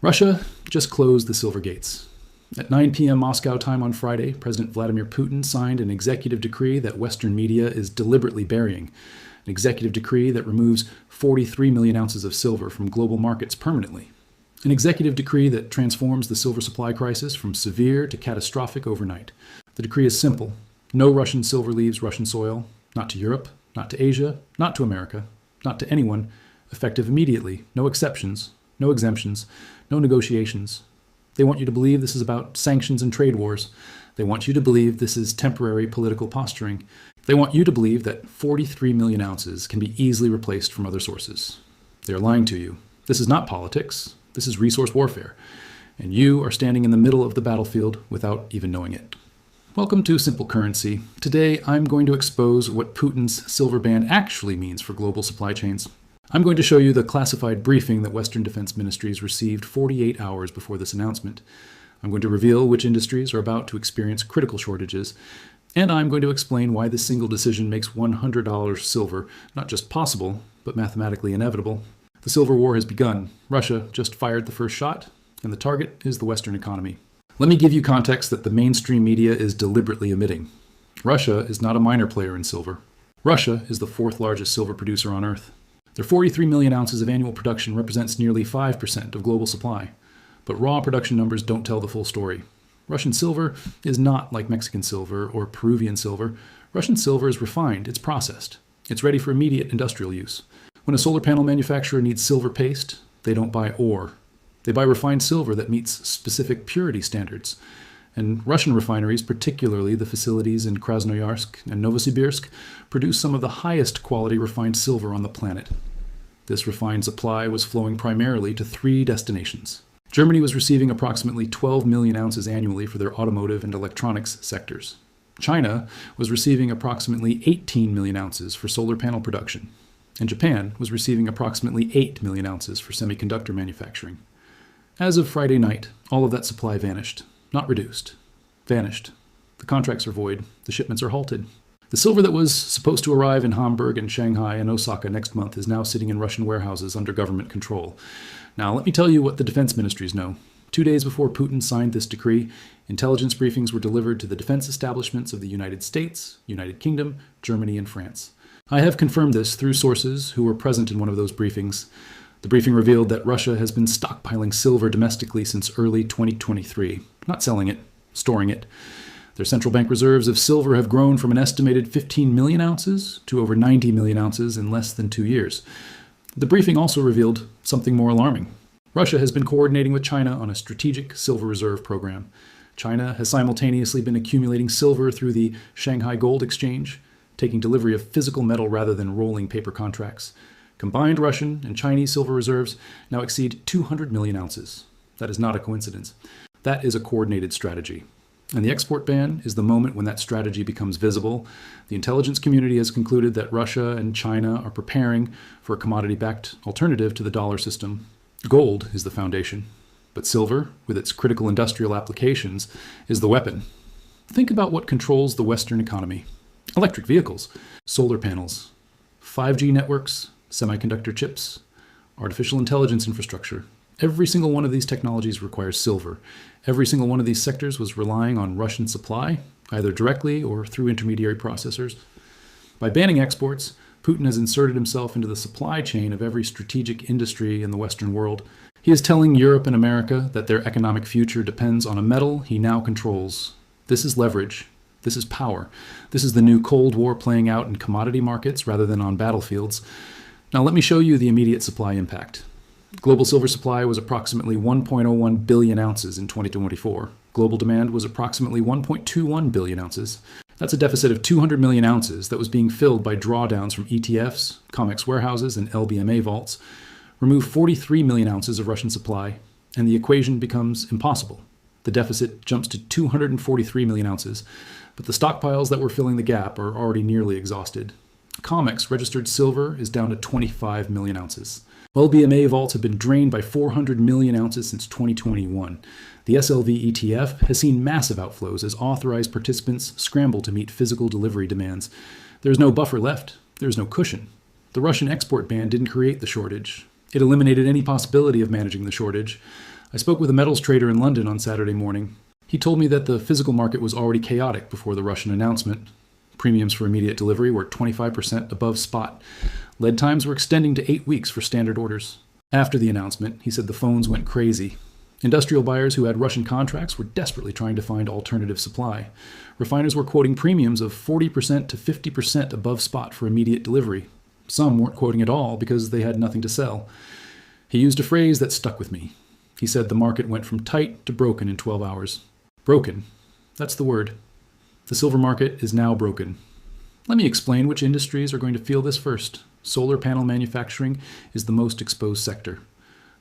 Russia just closed the silver gates. At 9 p.m. Moscow time on Friday, President Vladimir Putin signed an executive decree that Western media is deliberately burying. An executive decree that removes 43 million ounces of silver from global markets permanently. An executive decree that transforms the silver supply crisis from severe to catastrophic overnight. The decree is simple. No Russian silver leaves Russian soil, not to Europe, not to Asia, not to America, not to anyone, effective immediately, no exceptions, no exemptions, no negotiations. They want you to believe this is about sanctions and trade wars. They want you to believe this is temporary political posturing. They want you to believe that 43 million ounces can be easily replaced from other sources. They are lying to you. This is not politics. This is resource warfare. And you are standing in the middle of the battlefield without even knowing it. Welcome to Simple Currency. Today, I'm going to expose what Putin's silver ban actually means for global supply chains. I'm going to show you the classified briefing that Western defense ministries received 48 hours before this announcement. I'm going to reveal which industries are about to experience critical shortages, and I'm going to explain why this single decision makes $100 silver not just possible, but mathematically inevitable. The silver war has begun. Russia just fired the first shot, and the target is the Western economy. Let me give you context that the mainstream media is deliberately omitting. Russia is not a minor player in silver. Russia is the fourth largest silver producer on Earth. Their 43 million ounces of annual production represents nearly 5% of global supply. But raw production numbers don't tell the full story. Russian silver is not like Mexican silver or Peruvian silver. Russian silver is refined, it's processed. It's ready for immediate industrial use. When a solar panel manufacturer needs silver paste, they don't buy ore. They buy refined silver that meets specific purity standards. And Russian refineries, particularly the facilities in Krasnoyarsk and Novosibirsk, produce some of the highest quality refined silver on the planet. This refined supply was flowing primarily to 3 destinations. Germany was receiving approximately 12 million ounces annually for their automotive and electronics sectors. China was receiving approximately 18 million ounces for solar panel production. And Japan was receiving approximately 8 million ounces for semiconductor manufacturing. As of Friday night, all of that supply vanished. Not reduced. Vanished. The contracts are void. The shipments are halted. The silver that was supposed to arrive in Hamburg and Shanghai and Osaka next month is now sitting in Russian warehouses under government control. Now, let me tell you what the defense ministries know. 2 days before Putin signed this decree, intelligence briefings were delivered to the defense establishments of the United States, United Kingdom, Germany, and France. I have confirmed this through sources who were present in one of those briefings. The briefing revealed that Russia has been stockpiling silver domestically since early 2023. Not selling it, storing it. Their central bank reserves of silver have grown from an estimated 15 million ounces to over 90 million ounces in less than 2 years. The briefing also revealed something more alarming. Russia has been coordinating with China on a strategic silver reserve program. China has simultaneously been accumulating silver through the Shanghai Gold Exchange, taking delivery of physical metal rather than rolling paper contracts. Combined Russian and Chinese silver reserves now exceed 200 million ounces. That is not a coincidence. That is a coordinated strategy. And the export ban is the moment when that strategy becomes visible. The intelligence community has concluded that Russia and China are preparing for a commodity-backed alternative to the dollar system. Gold is the foundation, but silver, with its critical industrial applications, is the weapon. Think about what controls the Western economy. Electric vehicles, solar panels, 5G networks, semiconductor chips, artificial intelligence infrastructure. Every single one of these technologies requires silver. Every single one of these sectors was relying on Russian supply, either directly or through intermediary processors. By banning exports, Putin has inserted himself into the supply chain of every strategic industry in the Western world. He is telling Europe and America that their economic future depends on a metal he now controls. This is leverage. This is power. This is the new Cold War playing out in commodity markets rather than on battlefields. Now let me show you the immediate supply impact. Global silver supply was approximately 1.01 billion ounces in 2024. Global demand was approximately 1.21 billion ounces. That's a deficit of 200 million ounces that was being filled by drawdowns from ETFs, COMEX warehouses, and LBMA vaults. Remove 43 million ounces of Russian supply, and the equation becomes impossible. The deficit jumps to 243 million ounces, but the stockpiles that were filling the gap are already nearly exhausted. COMEX registered silver is down to 25 million ounces. LBMA vaults have been drained by 400 million ounces since 2021. The SLV ETF has seen massive outflows as authorized participants scramble to meet physical delivery demands. There's no buffer left. There's no cushion. The Russian export ban didn't create the shortage. It eliminated any possibility of managing the shortage. I spoke with a metals trader in London on Saturday morning. He told me that the physical market was already chaotic before the Russian announcement. Premiums for immediate delivery were 25% above spot. Lead times were extending to 8 weeks for standard orders. After the announcement, he said the phones went crazy. Industrial buyers who had Russian contracts were desperately trying to find alternative supply. Refiners were quoting premiums of 40% to 50% above spot for immediate delivery. Some weren't quoting at all because they had nothing to sell. He used a phrase that stuck with me. He said the market went from tight to broken in 12 hours. Broken. That's the word. The silver market is now broken. Let me explain which industries are going to feel this first. Solar panel manufacturing is the most exposed sector.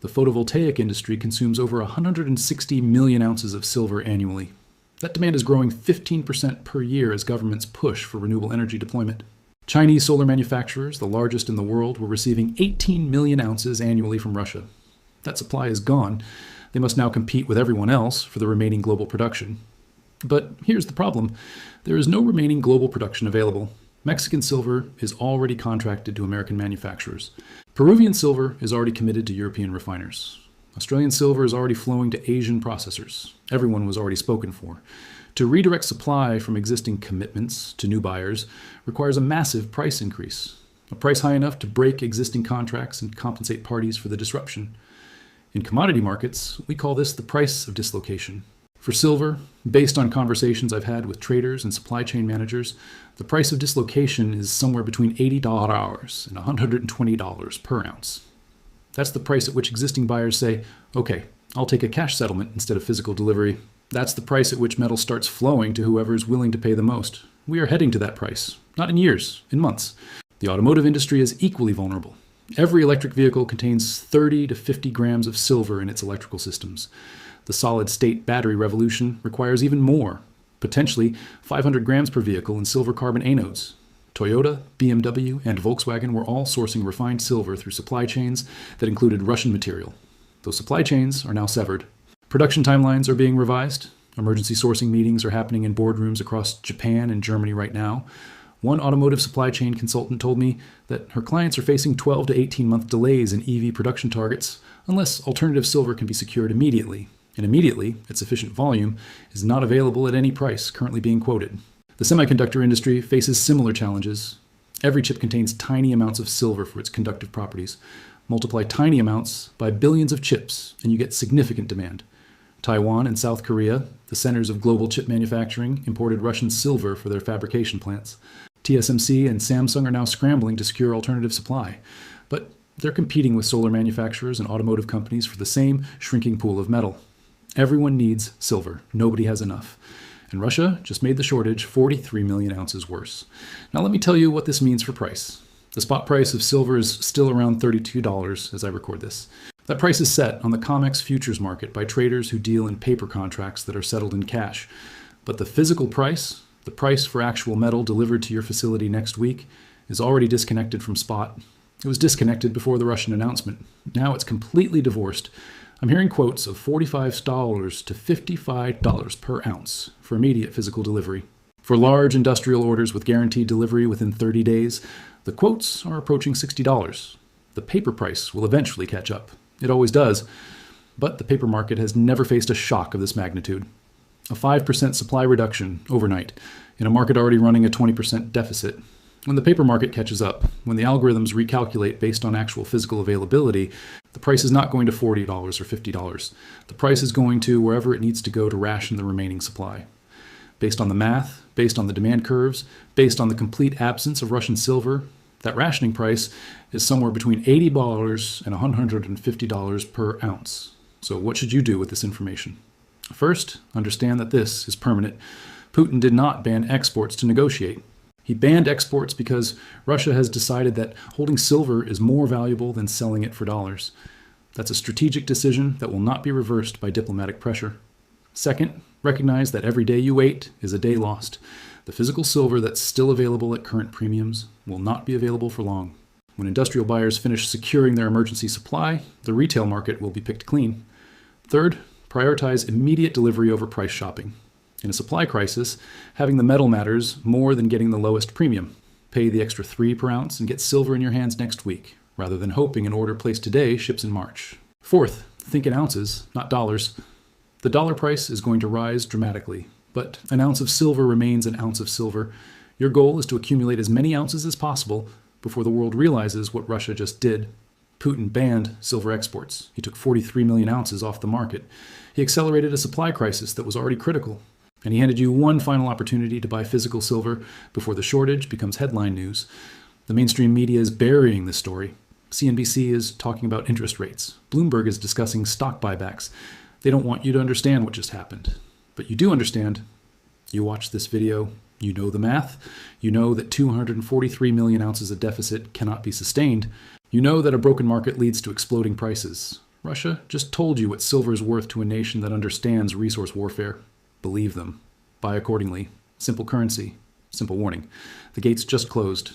The photovoltaic industry consumes over 160 million ounces of silver annually. That demand is growing 15% per year as governments push for renewable energy deployment. Chinese solar manufacturers, the largest in the world, were receiving 18 million ounces annually from Russia. That supply is gone. They must now compete with everyone else for the remaining global production. But here's the problem. There is no remaining global production available. Mexican silver is already contracted to American manufacturers. Peruvian silver is already committed to European refiners. Australian silver is already flowing to Asian processors. Everyone was already spoken for. To redirect supply from existing commitments to new buyers requires a massive price increase, a price high enough to break existing contracts and compensate parties for the disruption. In commodity markets, we call this the price of dislocation. For silver, based on conversations I've had with traders and supply chain managers, the price of dislocation is somewhere between $80 and $120 per ounce. That's the price at which existing buyers say, okay, I'll take a cash settlement instead of physical delivery. That's the price at which metal starts flowing to whoever is willing to pay the most. We are heading to that price, not in years, in months. The automotive industry is equally vulnerable. Every electric vehicle contains 30 to 50 grams of silver in its electrical systems. The solid-state battery revolution requires even more, potentially 500 grams per vehicle in silver carbon anodes. Toyota, BMW, and Volkswagen were all sourcing refined silver through supply chains that included Russian material. Those supply chains are now severed. Production timelines are being revised. Emergency sourcing meetings are happening in boardrooms across Japan and Germany right now. One automotive supply chain consultant told me that her clients are facing 12 to 18-month delays in EV production targets unless alternative silver can be secured immediately. And immediately, at sufficient volume, is not available at any price currently being quoted. The semiconductor industry faces similar challenges. Every chip contains tiny amounts of silver for its conductive properties. Multiply tiny amounts by billions of chips, and you get significant demand. Taiwan and South Korea, the centers of global chip manufacturing, imported Russian silver for their fabrication plants. TSMC and Samsung are now scrambling to secure alternative supply. But they're competing with solar manufacturers and automotive companies for the same shrinking pool of metal. Everyone needs silver. Nobody has enough. And Russia just made the shortage 43 million ounces worse. Now let me tell you what this means for price. The spot price of silver is still around $32 as I record this. That price is set on the COMEX futures market by traders who deal in paper contracts that are settled in cash. But the physical price, the price for actual metal delivered to your facility next week, is already disconnected from spot. It was disconnected before the Russian announcement. Now it's completely divorced. I'm hearing quotes of $45 to $55 per ounce for immediate physical delivery. For large industrial orders with guaranteed delivery within 30 days, the quotes are approaching $60. The paper price will eventually catch up. It always does. But the paper market has never faced a shock of this magnitude. A 5% supply reduction overnight in a market already running a 20% deficit. When the paper market catches up, when the algorithms recalculate based on actual physical availability, the price is not going to $40 or $50. The price is going to wherever it needs to go to ration the remaining supply. Based on the math, based on the demand curves, based on the complete absence of Russian silver, that rationing price is somewhere between $80 and $150 per ounce. So what should you do with this information? First, understand that this is permanent. Putin did not ban exports to negotiate. He banned exports because Russia has decided that holding silver is more valuable than selling it for dollars. That's a strategic decision that will not be reversed by diplomatic pressure. Second, recognize that every day you wait is a day lost. The physical silver that's still available at current premiums will not be available for long. When industrial buyers finish securing their emergency supply, the retail market will be picked clean. Third, prioritize immediate delivery over price shopping. In a supply crisis, having the metal matters more than getting the lowest premium. Pay the extra $3 per ounce and get silver in your hands next week, rather than hoping an order placed today ships in March. Fourth, think in ounces, not dollars. The dollar price is going to rise dramatically, but an ounce of silver remains an ounce of silver. Your goal is to accumulate as many ounces as possible before the world realizes what Russia just did. Putin banned silver exports. He took 43 million ounces off the market. He accelerated a supply crisis that was already critical. And he handed you one final opportunity to buy physical silver before the shortage becomes headline news. The mainstream media is burying this story. CNBC is talking about interest rates. Bloomberg is discussing stock buybacks. They don't want you to understand what just happened. But you do understand. You watch this video. You know the math. You know that 243 million ounces of deficit cannot be sustained. You know that a broken market leads to exploding prices. Russia just told you what silver is worth to a nation that understands resource warfare. Believe them. Buy accordingly. Simple currency. Simple warning. The gates just closed.